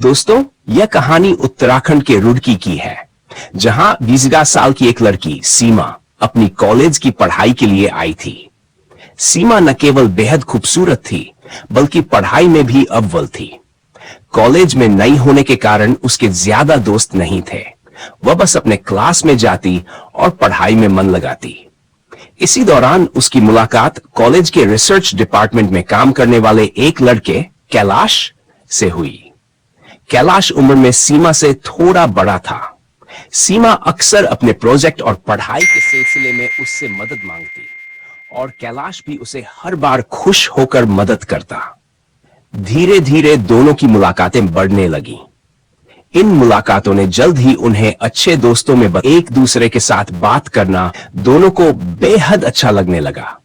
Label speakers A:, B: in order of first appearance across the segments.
A: दोस्तों, यह कहानी उत्तराखंड के रुड़की की है, जहां 20 साल की एक लड़की सीमा अपनी कॉलेज की पढ़ाई के लिए आई थी। सीमा न केवल बेहद खूबसूरत थी, बल्कि पढ़ाई में भी अव्वल थी। कॉलेज में नई होने के कारण उसके ज्यादा दोस्त नहीं थे। वह बस अपने क्लास में जाती और पढ़ाई में मन लगाती। इसी दौरान उसकी मुलाकात कॉलेज के रिसर्च डिपार्टमेंट में काम करने वाले एक लड़के कैलाश से हुई। कैलाश उम्र में सीमा से थोड़ा बड़ा था। सीमा अक्सर अपने प्रोजेक्ट और पढ़ाई के सिलसिले में उससे मदद मांगती और कैलाश भी उसे हर बार खुश होकर मदद करता। धीरे धीरे दोनों की मुलाकातें बढ़ने लगी। इन मुलाकातों ने जल्द ही उन्हें अच्छे दोस्तों में एक दूसरे के साथ बात करना दोनों को बेहद अच्छा लगने लगा।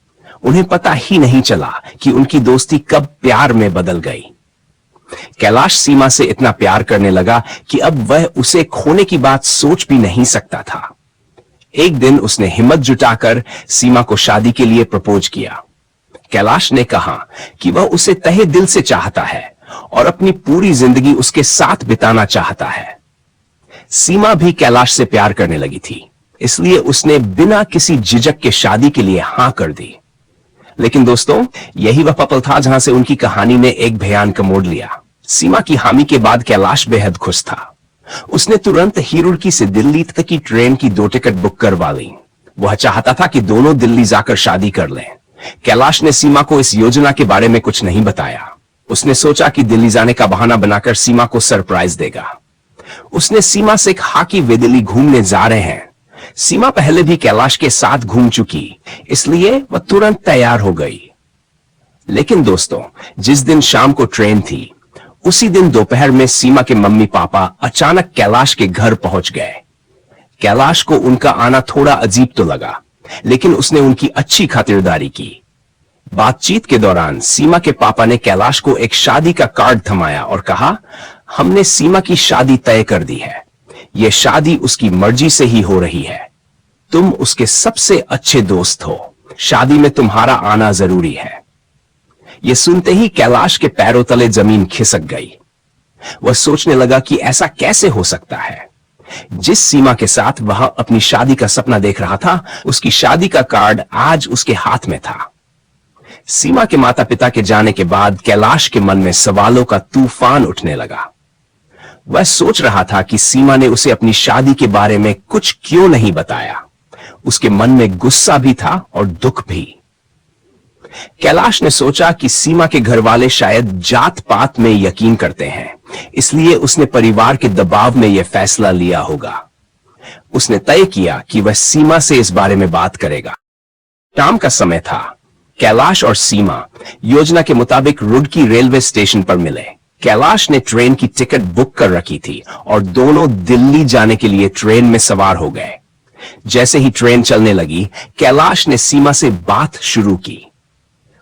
A: उन्हें पता ही नहीं चला कि उनकी दोस्ती कब प्यार में बदल गई। कैलाश सीमा से इतना प्यार करने लगा कि अब वह उसे खोने की बात सोच भी नहीं सकता था। एक दिन उसने हिम्मत जुटाकर सीमा को शादी के लिए प्रपोज किया। कैलाश ने कहा कि वह उसे तहे दिल से चाहता है और अपनी पूरी जिंदगी उसके साथ बिताना चाहता है। सीमा भी कैलाश से प्यार करने लगी थी, इसलिए उसने बिना किसी झिझक के शादी के लिए हां कर दी। लेकिन दोस्तों, यही वह पल था जहां से उनकी कहानी ने एक भयानक मोड़ लिया। सीमा की हामी के बाद कैलाश बेहद खुश था। उसने तुरंत ही रुड़की से दिल्ली तक की ट्रेन की 2 टिकट बुक करवा ली। वह चाहता था कि दोनों दिल्ली जाकर शादी कर लें। कैलाश ने सीमा को इस योजना के बारे में कुछ नहीं बताया। उसने सोचा कि दिल्ली जाने का बहाना बनाकर सीमा को सरप्राइज देगा। उसने सीमा से कहा कि वे दिल्ली घूमने जा रहे हैं। सीमा पहले भी कैलाश के साथ घूम चुकी, इसलिए वह तुरंत तैयार हो गई। लेकिन दोस्तों, जिस दिन शाम को ट्रेन थी, उसी दिन दोपहर में सीमा के मम्मी पापा अचानक कैलाश के घर पहुंच गए। कैलाश को उनका आना थोड़ा अजीब तो लगा, लेकिन उसने उनकी अच्छी खातिरदारी की। बातचीत के दौरान सीमा के पापा ने कैलाश को एक शादी का कार्ड थमाया और कहा, हमने सीमा की शादी तय कर दी है। यह शादी उसकी मर्जी से ही हो रही है। तुम उसके सबसे अच्छे दोस्त हो। शादी में तुम्हारा आना जरूरी है। यह सुनते ही कैलाश के पैरों तले जमीन खिसक गई। वह सोचने लगा कि ऐसा कैसे हो सकता है। जिस सीमा के साथ वह अपनी शादी का सपना देख रहा था, उसकी शादी का कार्ड आज उसके हाथ में था। सीमा के माता पिता के जाने के बाद कैलाश के मन में सवालों का तूफान उठने लगा। वह सोच रहा था कि सीमा ने उसे अपनी शादी के बारे में कुछ क्यों नहीं बताया। उसके मन में गुस्सा भी था और दुख भी। कैलाश ने सोचा कि सीमा के घर वाले शायद जात पात में यकीन करते हैं, इसलिए उसने परिवार के दबाव में यह फैसला लिया होगा। उसने तय किया कि वह सीमा से इस बारे में बात करेगा। शाम का समय था। कैलाश और सीमा योजना के मुताबिक रुड़की रेलवे स्टेशन पर मिले। कैलाश ने ट्रेन की टिकट बुक कर रखी थी और दोनों दिल्ली जाने के लिए ट्रेन में सवार हो गए। जैसे ही ट्रेन चलने लगी, कैलाश ने सीमा से बात शुरू की।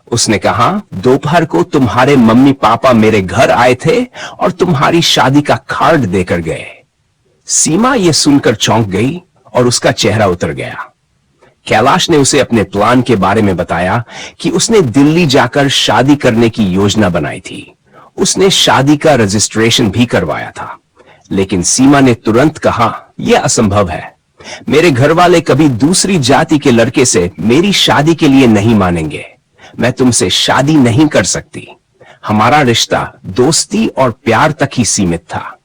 A: उसने कहा, दोपहर को तुम्हारे मम्मी पापा मेरे घर आए थे और तुम्हारी शादी का कार्ड देकर गए। सीमा यह सुनकर चौंक गई और उसका चेहरा उतर गया। कैलाश ने उसे अपने प्लान के बारे में बताया कि उसने दिल्ली जाकर शादी करने की योजना बनाई थी। उसने शादी का रजिस्ट्रेशन भी करवाया था। लेकिन सीमा ने तुरंत कहा, यह असंभव है। मेरे घर वाले कभी दूसरी जाति के लड़के से मेरी शादी के लिए नहीं मानेंगे। मैं तुमसे शादी नहीं कर सकती। हमारा रिश्ता दोस्ती और प्यार तक ही सीमित था।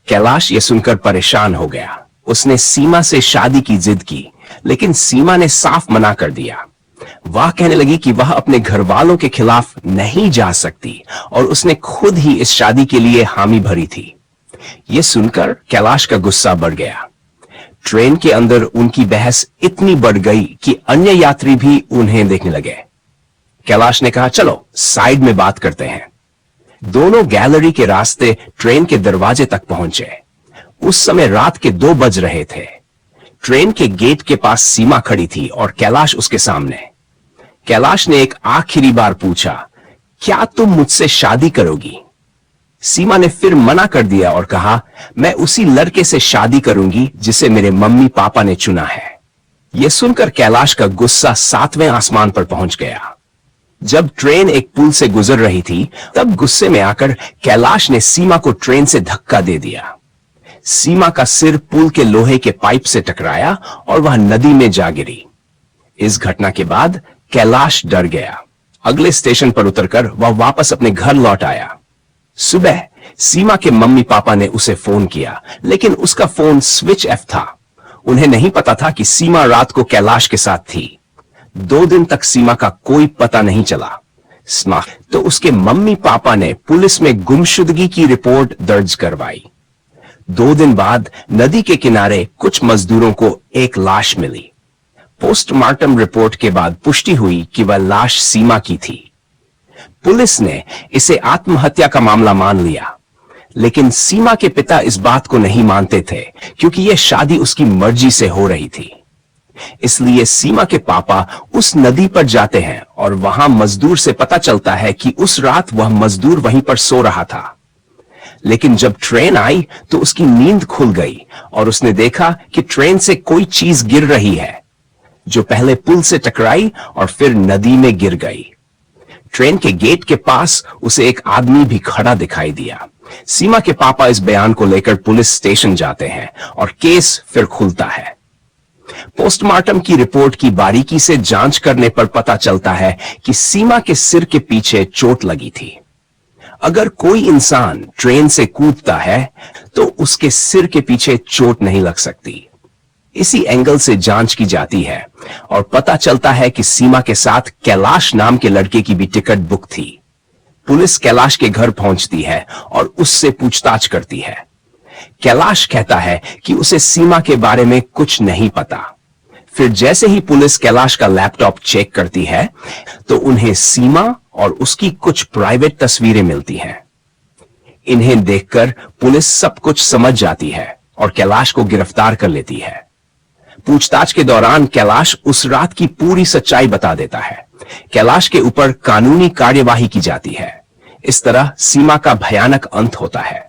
A: कैलाश यह सुनकर परेशान हो गया। उसने सीमा से शादी की जिद की, लेकिन सीमा ने साफ मना कर दिया। वह कहने लगी कि वह अपने घर वालों के खिलाफ नहीं जा सकती और उसने खुद ही इस शादी के लिए हामी भरी थी। यह सुनकर कैलाश का गुस्सा बढ़ गया। ट्रेन के अंदर उनकी बहस इतनी बढ़ गई कि अन्य यात्री भी उन्हें देखने लगे। कैलाश ने कहा, चलो साइड में बात करते हैं। दोनों गैलरी के रास्ते ट्रेन के दरवाजे तक पहुंचे। उस समय रात के 2 बज रहे थे। ट्रेन के गेट के पास सीमा खड़ी थी और कैलाश उसके सामने। कैलाश ने एक आखिरी बार पूछा, क्या तुम मुझसे शादी करोगी? सीमा ने फिर मना कर दिया और कहा, मैं उसी लड़के से शादी करूंगी जिसे मेरे मम्मी पापा ने चुना है। यह सुनकर कैलाश का गुस्सा 7वें आसमान पर पहुंच गया। जब ट्रेन एक पुल से गुजर रही थी, तब गुस्से में आकर कैलाश ने सीमा को ट्रेन से धक्का दे दिया। सीमा का सिर पुल के लोहे के पाइप से टकराया और वह नदी में जा गिरी। इस घटना के बाद कैलाश डर गया। अगले स्टेशन पर उतरकर वह वापस अपने घर लौट आया। सुबह सीमा के मम्मी पापा ने उसे फोन किया, लेकिन उसका फोन स्विच ऑफ था। उन्हें नहीं पता था कि सीमा रात को कैलाश के साथ थी। 2 दिन तक सीमा का कोई पता नहीं चला। तो उसके मम्मी पापा ने पुलिस में गुमशुदगी की रिपोर्ट दर्ज करवाई। 2 दिन बाद नदी के किनारे कुछ मजदूरों को एक लाश मिली। पोस्टमार्टम रिपोर्ट के बाद पुष्टि हुई कि वह लाश सीमा की थी। पुलिस ने इसे आत्महत्या का मामला मान लिया, लेकिन सीमा के पिता इस बात को नहीं मानते थे, क्योंकि यह शादी उसकी मर्जी से हो रही थी। इसलिए सीमा के पापा उस नदी पर जाते हैं और वहां मजदूर से पता चलता है कि उस रात वह मजदूर वहीं पर सो रहा था। लेकिन जब ट्रेन आई तो उसकी नींद खुल गई और उसने देखा कि ट्रेन से कोई चीज गिर रही है, जो पहले पुल से टकराई और फिर नदी में गिर गई। ट्रेन के गेट के पास उसे एक आदमी भी खड़ा दिखाई दिया। सीमा के पापा इस बयान को लेकर पुलिस स्टेशन जाते हैं और केस फिर खुलता है। पोस्टमार्टम की रिपोर्ट की बारीकी से जांच करने पर पता चलता है कि सीमा के सिर के पीछे चोट लगी थी। अगर कोई इंसान ट्रेन से कूदता है तो उसके सिर के पीछे चोट नहीं लग सकती। इसी एंगल से जांच की जाती है और पता चलता है कि सीमा के साथ कैलाश नाम के लड़के की भी टिकट बुक थी। पुलिस कैलाश के घर पहुंचती है और उससे पूछताछ करती है। कैलाश कहता है कि उसे सीमा के बारे में कुछ नहीं पता। फिर जैसे ही पुलिस कैलाश का लैपटॉप चेक करती है तो उन्हें सीमा और उसकी कुछ प्राइवेट तस्वीरें मिलती हैं। इन्हें देखकर पुलिस सब कुछ समझ जाती है और कैलाश को गिरफ्तार कर लेती है। पूछताछ के दौरान कैलाश उस रात की पूरी सच्चाई बता देता है। कैलाश के ऊपर कानूनी कार्यवाही की जाती है। इस तरह सीमा का भयानक अंत होता है।